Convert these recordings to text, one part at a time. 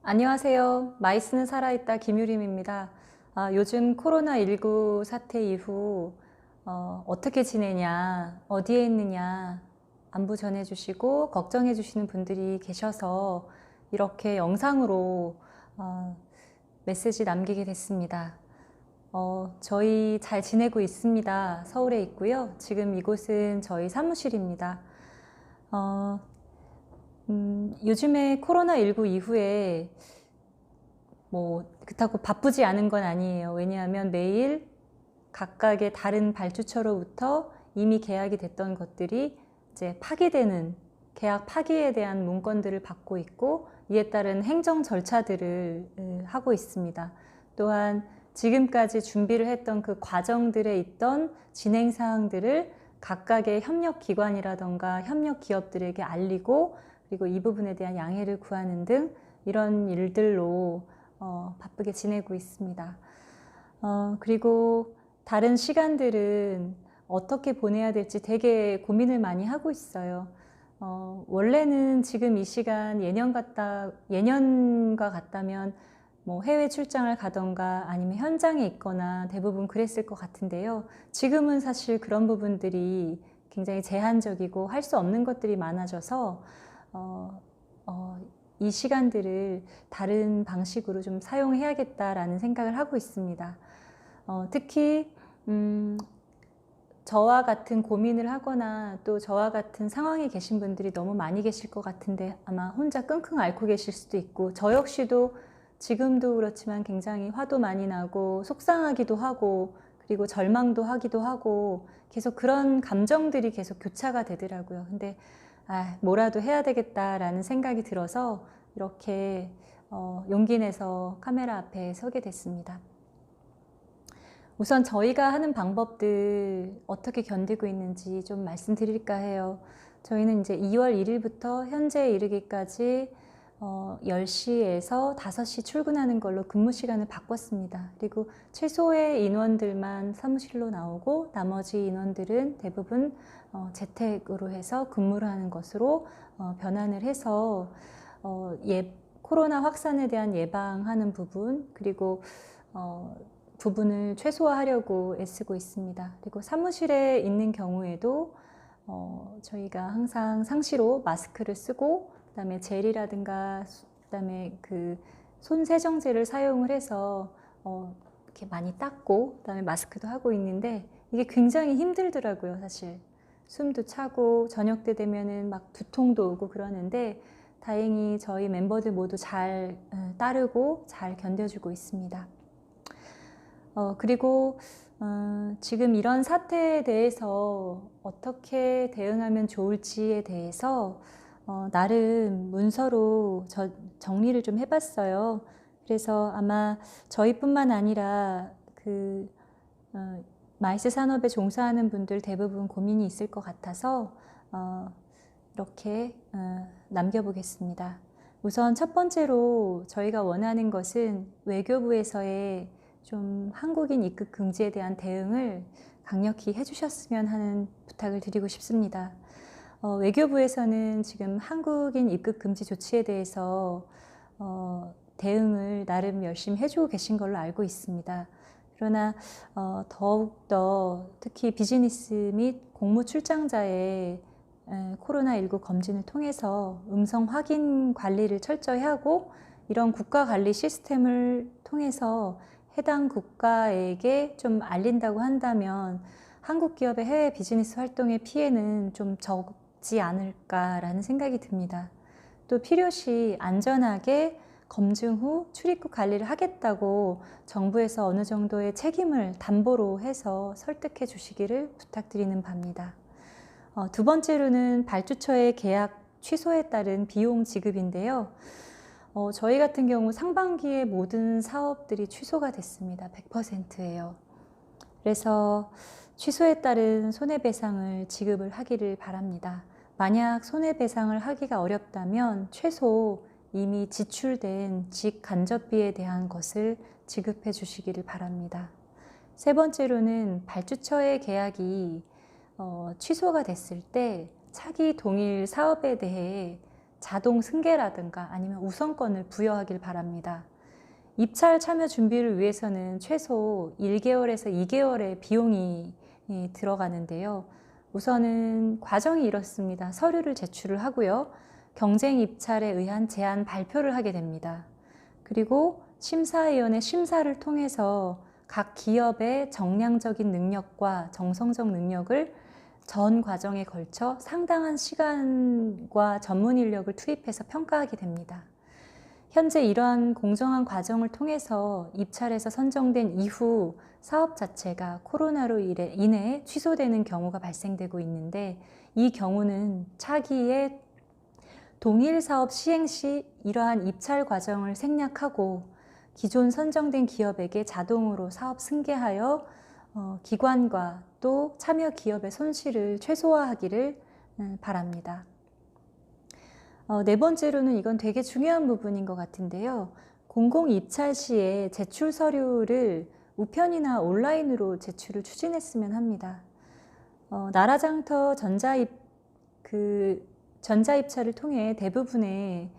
안녕하세요. 마이스는 살아있다 김유림입니다. 요즘 코로나19 사태 이후 어떻게 지내냐, 어디에 있느냐 안부 전해주시고 걱정해주시는 분들이 계셔서 이렇게 영상으로 메시지 남기게 됐습니다. 저희 잘 지내고 있습니다. 서울에 있고요. 지금 이곳은 저희 사무실입니다. 요즘에 코로나19 이후에 그렇다고 바쁘지 않은 건 아니에요. 왜냐하면 매일 각각의 다른 발주처로부터 이미 계약이 됐던 것들이 이제 파기되는 계약 파기에 대한 문건들을 받고 있고, 이에 따른 행정 절차들을 하고 있습니다. 또한 지금까지 준비를 했던 그 과정들에 있던 진행 사항들을 각각의 협력 기관이라던가 협력 기업들에게 알리고, 그리고 이 부분에 대한 양해를 구하는 등 이런 일들로 바쁘게 지내고 있습니다. 그리고 다른 시간들은 어떻게 보내야 될지 되게 고민을 많이 하고 있어요. 원래는 지금 이 시간 예년과 같다면 해외 출장을 가던가 아니면 현장에 있거나 대부분 그랬을 것 같은데요. 지금은 사실 그런 부분들이 굉장히 제한적이고 할 수 없는 것들이 많아져서 이 시간들을 다른 방식으로 좀 사용해야겠다라는 생각을 하고 있습니다. 특히 저와 같은 고민을 하거나 또 저와 같은 상황에 계신 분들이 너무 많이 계실 것 같은데, 아마 혼자 끙끙 앓고 계실 수도 있고, 저 역시도 지금도 그렇지만 굉장히 화도 많이 나고 속상하기도 하고, 그리고 절망도 하기도 하고, 계속 그런 감정들이 계속 교차가 되더라고요. 근데 뭐라도 해야 되겠다라는 생각이 들어서 이렇게 용기 내서 카메라 앞에 서게 됐습니다. 우선 저희가 하는 방법들 어떻게 견디고 있는지 좀 말씀드릴까 해요. 저희는 이제 2월 1일부터 현재에 이르기까지 10시에서 5시 출근하는 걸로 근무 시간을 바꿨습니다. 그리고 최소의 인원들만 사무실로 나오고 나머지 인원들은 대부분 재택으로 해서 근무를 하는 것으로 변환을 해서 코로나 확산에 대한 예방하는 부분, 그리고 부분을 최소화하려고 애쓰고 있습니다. 그리고 사무실에 있는 경우에도 저희가 항상 상시로 마스크를 쓰고, 그다음에 젤이라든가 그다음에 그 손 세정제를 사용을 해서 이렇게 많이 닦고 그다음에 마스크도 하고 있는데, 이게 굉장히 힘들더라고요. 사실 숨도 차고 저녁 때 되면은 막 두통도 오고 그러는데, 다행히 저희 멤버들 모두 잘 따르고 잘 견뎌주고 있습니다. 그리고 지금 이런 사태에 대해서 어떻게 대응하면 좋을지에 대해서 나름 문서로 정리를 좀 해봤어요. 그래서 아마 저희뿐만 아니라 마이스 산업에 종사하는 분들 대부분 고민이 있을 것 같아서 이렇게 남겨보겠습니다. 우선 첫 번째로 저희가 원하는 것은 외교부에서의 좀 한국인 입국 금지에 대한 대응을 강력히 해주셨으면 하는 부탁을 드리고 싶습니다. 외교부에서는 지금 한국인 입국 금지 조치에 대해서 대응을 나름 열심히 해주고 계신 걸로 알고 있습니다. 그러나 더욱더 특히 비즈니스 및 공무 출장자의 코로나19 검진을 통해서 음성 확인 관리를 철저히 하고, 이런 국가 관리 시스템을 통해서 해당 국가에게 좀 알린다고 한다면 한국 기업의 해외 비즈니스 활동의 피해는 좀 적지 않을까라는 생각이 듭니다. 또 필요시 안전하게 검증 후 출입국 관리를 하겠다고 정부에서 어느 정도의 책임을 담보로 해서 설득해 주시기를 부탁드리는 바입니다. 두 번째로는 발주처의 계약 취소에 따른 비용 지급인데요. 저희 같은 경우 상반기에 모든 사업들이 취소가 됐습니다. 100%예요. 그래서 취소에 따른 손해배상을 지급을 하기를 바랍니다. 만약 손해배상을 하기가 어렵다면 최소 이미 지출된 직간접비에 대한 것을 지급해 주시기를 바랍니다. 세 번째로는 발주처의 계약이 취소가 됐을 때 차기 동일 사업에 대해 자동 승계라든가 아니면 우선권을 부여하길 바랍니다. 입찰 참여 준비를 위해서는 최소 1개월에서 2개월의 비용이 들어가는데요. 우선은 과정이 이렇습니다. 서류를 제출을 하고요. 경쟁 입찰에 의한 제안 발표를 하게 됩니다. 그리고 심사위원회 심사를 통해서 각 기업의 정량적인 능력과 정성적 능력을 전 과정에 걸쳐 상당한 시간과 전문 인력을 투입해서 평가하게 됩니다. 현재 이러한 공정한 과정을 통해서 입찰에서 선정된 이후 사업 자체가 코로나로 인해 취소되는 경우가 발생되고 있는데, 이 경우는 차기에 동일 사업 시행 시 이러한 입찰 과정을 생략하고 기존 선정된 기업에게 자동으로 사업 승계하여 기관과 또 참여 기업의 손실을 최소화하기를 바랍니다. 네 번째로는 이건 되게 중요한 부분인 것 같은데요. 공공 입찰 시에 제출 서류를 우편이나 온라인으로 제출을 추진했으면 합니다. 나라장터 전자입찰을 통해 대부분의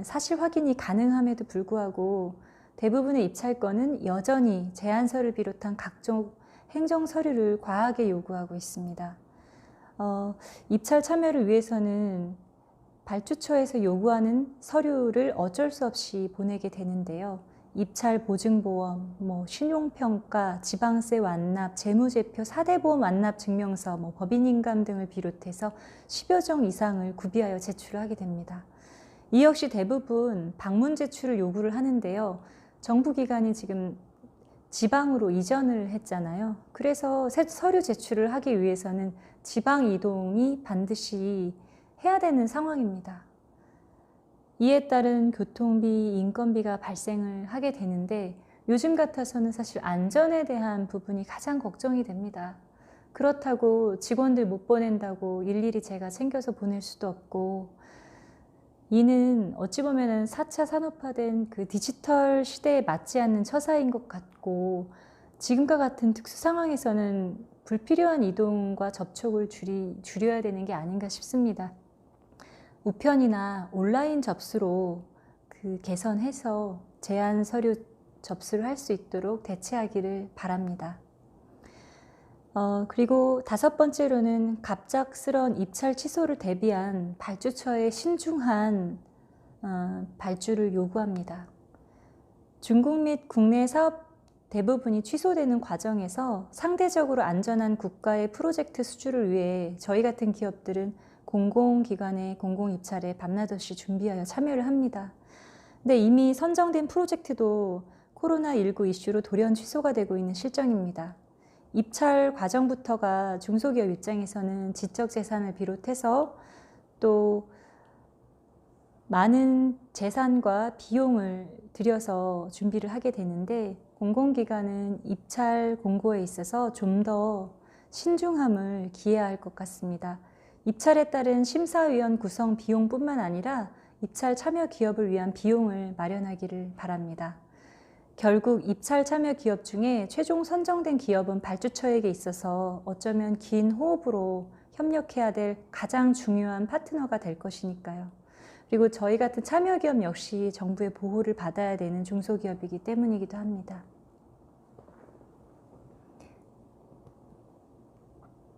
사실 확인이 가능함에도 불구하고 대부분의 입찰건은 여전히 제안서를 비롯한 각종 행정 서류를 과하게 요구하고 있습니다. 입찰 참여를 위해서는 발주처에서 요구하는 서류를 어쩔 수 없이 보내게 되는데요. 입찰 보증보험, 신용평가, 지방세 완납, 재무제표, 4대 보험 완납 증명서, 법인인감 등을 비롯해서 10여 종 이상을 구비하여 제출을 하게 됩니다. 이 역시 대부분 방문 제출을 요구를 하는데요. 정부기관이 지금 지방으로 이전을 했잖아요. 그래서 서류 제출을 하기 위해서는 지방 이동이 반드시 해야 되는 상황입니다. 이에 따른 교통비, 인건비가 발생을 하게 되는데, 요즘 같아서는 사실 안전에 대한 부분이 가장 걱정이 됩니다. 그렇다고 직원들 못 보낸다고 일일이 제가 챙겨서 보낼 수도 없고, 이는 어찌 보면 4차 산업화된 그 디지털 시대에 맞지 않는 처사인 것 같고, 지금과 같은 특수 상황에서는 불필요한 이동과 접촉을 줄여야 되는 게 아닌가 싶습니다. 우편이나 온라인 접수로 개선해서 제안 서류 접수를 할 수 있도록 대체하기를 바랍니다. 그리고 5번째로는 갑작스러운 입찰 취소를 대비한 발주처의 신중한 발주를 요구합니다. 중국 및 국내 사업 대부분이 취소되는 과정에서 상대적으로 안전한 국가의 프로젝트 수주를 위해 저희 같은 기업들은 공공기관의 공공입찰에 밤낮 없이 준비하여 참여를 합니다. 근데 이미 선정된 프로젝트도 코로나19 이슈로 돌연 취소가 되고 있는 실정입니다. 입찰 과정부터가 중소기업 입장에서는 지적재산을 비롯해서 또 많은 재산과 비용을 들여서 준비를 하게 되는데, 공공기관은 입찰 공고에 있어서 좀 더 신중함을 기해야 할 것 같습니다. 입찰에 따른 심사위원 구성 비용뿐만 아니라 입찰 참여 기업을 위한 비용을 마련하기를 바랍니다. 결국 입찰 참여 기업 중에 최종 선정된 기업은 발주처에게 있어서 어쩌면 긴 호흡으로 협력해야 될 가장 중요한 파트너가 될 것이니까요. 그리고 저희 같은 참여 기업 역시 정부의 보호를 받아야 되는 중소기업이기 때문이기도 합니다.